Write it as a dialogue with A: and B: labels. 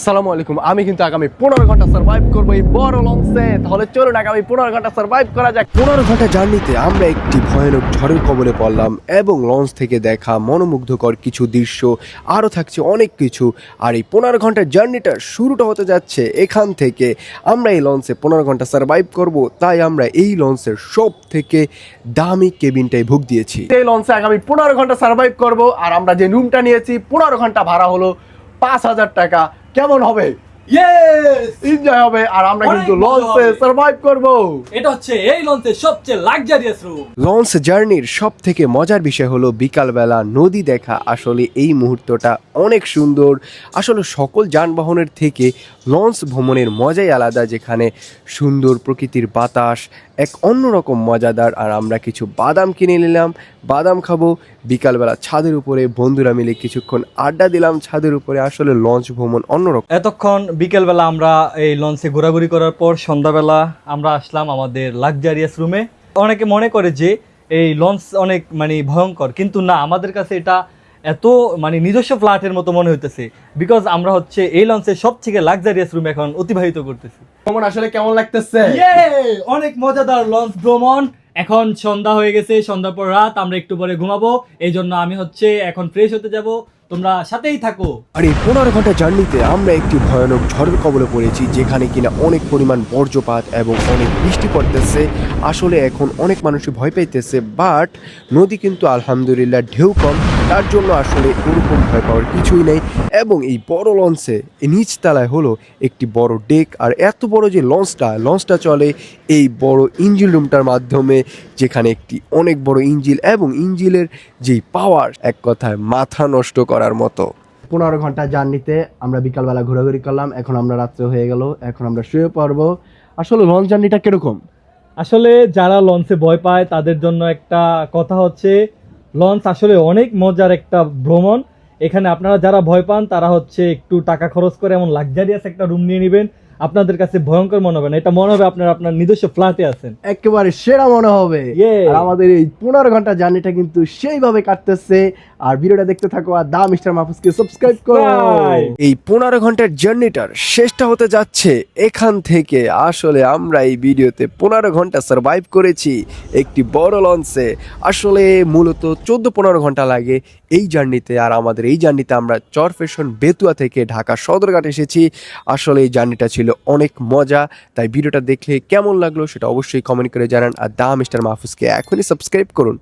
A: আসসালামু আলাইকুম। আমি কিন্তু আগামী 15 ঘন্টা সার্ভাইভ করবো এই বড় লঞ্চে। তাহলে চলুন আগামী 15 ঘন্টা সার্ভাইভ করা যাক। 15 ঘন্টা জার্নিতে আমরা একটি ভয়ানক ঝড়ের কবলে পড়লাম এবং লঞ্চ থেকে দেখা মনোমুগ্ধকর কিছু দৃশ্য আরও থাকছে অনেক কিছু। আর এই 15 ঘন্টার জার্নিটা শুরুটা হতে যাচ্ছে এখান থেকে। আমরা এই লঞ্চে 15 ঘন্টা সার্ভাইভ করব, তাই আমরা এই লঞ্চের সব থেকে দামি কেবিনটাই বুক দিয়েছি। এই লঞ্চে আগামী 15 ঘন্টা সার্ভাইভ করব। আর আমরা যে রুমটা নিয়েছি 15 ঘন্টা ভাড়া হলো 5,000 টাকা। কেমন হবে? এনজয় হবে। আর আমরা কিন্তু লঞ্চে সার্ভাইভ করব।
B: এটা হচ্ছে এই লঞ্চের সবচেয়ে লাক্সারিয়াস রুম।
A: লঞ্চ জার্নির সব থেকে মজার বিষয় হলো বিকালবেলা নদী দেখা। আসলে এই মুহূর্তটা অনেক সুন্দর। আসলে সকল যানবাহনের থেকে লঞ্চ ভ্রমণের মজাই আলাদা, যেখানে সুন্দর প্রকৃতির বাতাস এক অন্যরকম মজাদার। আর আমরা কিছু বাদাম কিনে নিলাম, বাদাম খাবো। বিকালবেলা ছাদের উপরে বন্ধুরা মিলে কিছুক্ষণ আড্ডা দিলাম ছাদের উপরে। আসলে লঞ্চ ভ্রমণ অন্যরকম।
B: এতক্ষণ বিকেলবেলা আমরা এই লঞ্চে ঘোরাঘুরি করার পর সন্ধ্যাবেলা আমরা আসলাম আমাদের লাক্সারিয়াস রুমে। অনেকে মনে করে যে এই লঞ্চ অনেক ভয়ঙ্কর, কিন্তু না, আমাদের কাছে এটা এত নিজস্ব ফ্ল্যাটের মতো মনে হইতেছে। বিকজ আমরা হচ্ছে এই লঞ্চের সব থেকে লাক্সারিয়াস রুম এখন অতিবাহিত করতেছি।
A: ভ্রমণ আসলে কেমন লাগতেছে?
B: অনেক মজাদার লঞ্চ ভ্রমণ। এখন সন্ধ্যা হয়ে গেছে, সন্ধ্যার পর রাত, আমরা একটু পরে ঘুমাবো। এই জন্য আমি হচ্ছে এখন ফ্রেশ হতে যাব, তোমরা সাথেই থাকো।
A: আর এই 15 ঘন্টা জার্নিতে আমরা একটি ভয়ানক ঝড়ের কবলে পড়েছি, যেখানে কিনা অনেক পরিমাণ বজ্রপাত এবং অনেক বৃষ্টি পড়তেছে। আসলে এখন অনেক মানুষই ভয় পাইতেছে, বাট নদী কিন্তু আলহামদুলিল্লাহ ঢেউ কম, তার জন্য আসলে ওরকম ভয় পাওয়ার কিছুই নেই। এবং এই বড় লঞ্চে নিচতলায় হলো একটি বড় ডেক। আর এত বড় যে লঞ্চটা চলে এই বড় ইঞ্জিন রুমটার মাধ্যমে, যেখানে একটি অনেক বড় ইঞ্জিন এবং ইঞ্জিনের যেই পাওয়ার এক কথায় মাথা নষ্ট করার মতো। 15 ঘন্টা জার্নিতে আমরা বিকালবেলা ঘোরাঘুরি করলাম, এখন আমরা রাত্রে হয়ে গেল, এখন আমরা শুয়ে পড়বো। আসলে লঞ্চ জার্নিটা কিরকম?
B: আসলে যারা লঞ্চে ভয় পায় তাদের জন্য একটা কথা হচ্ছে, লঞ্চ আসলে অনেক মজার একটা ভ্রমণ। এখানে আপনারা যারা ভয় পান তারা হচ্ছে একটু টাকা খরচ করে এমন লাক্সারিয়াস একটা রুম নিয়ে নেবেন। আপনাদের কাছে ভয়ঙ্কর মনে হবে না, এটা মনে হবে আপনারা আপনার নিজস্ব ফ্ল্যাটে আছেন।
A: একেবারে সেরা মনে হবে। আর আমাদের এই 15 ঘন্টা জার্নিটা কিন্তু সেইভাবে কাটতেছে। আর ভিডিওটা দেখতে থাকো আর দা মিস্টার মাহফুজকে সাবস্ক্রাইব করো। এই 15 ঘন্টার জার্নিটার শেষটা হতে যাচ্ছে এখান থেকে। আসলে আমরা এই ভিডিওতে 15 ঘন্টা সার্ভাইভ করেছি একটি বড় লঞ্চে। আসলে মূলত 14-15 ঘন্টা লাগে এই জার্নিতে। আর আমাদের এই জার্নিতে আমরা চরফ্যাশন বেতুয়া থেকে ঢাকা সদরঘাট এসেছি। আসলে এই জার্নিটা ছিল অনেক মজা। তাই ভিডিওটা দেখলে কেমন লাগলো সেটা অবশ্যই কমেন্ট করে জানান। আর দা মিস্টার মাহফুজকে এখনই সাবস্ক্রাইব করুন।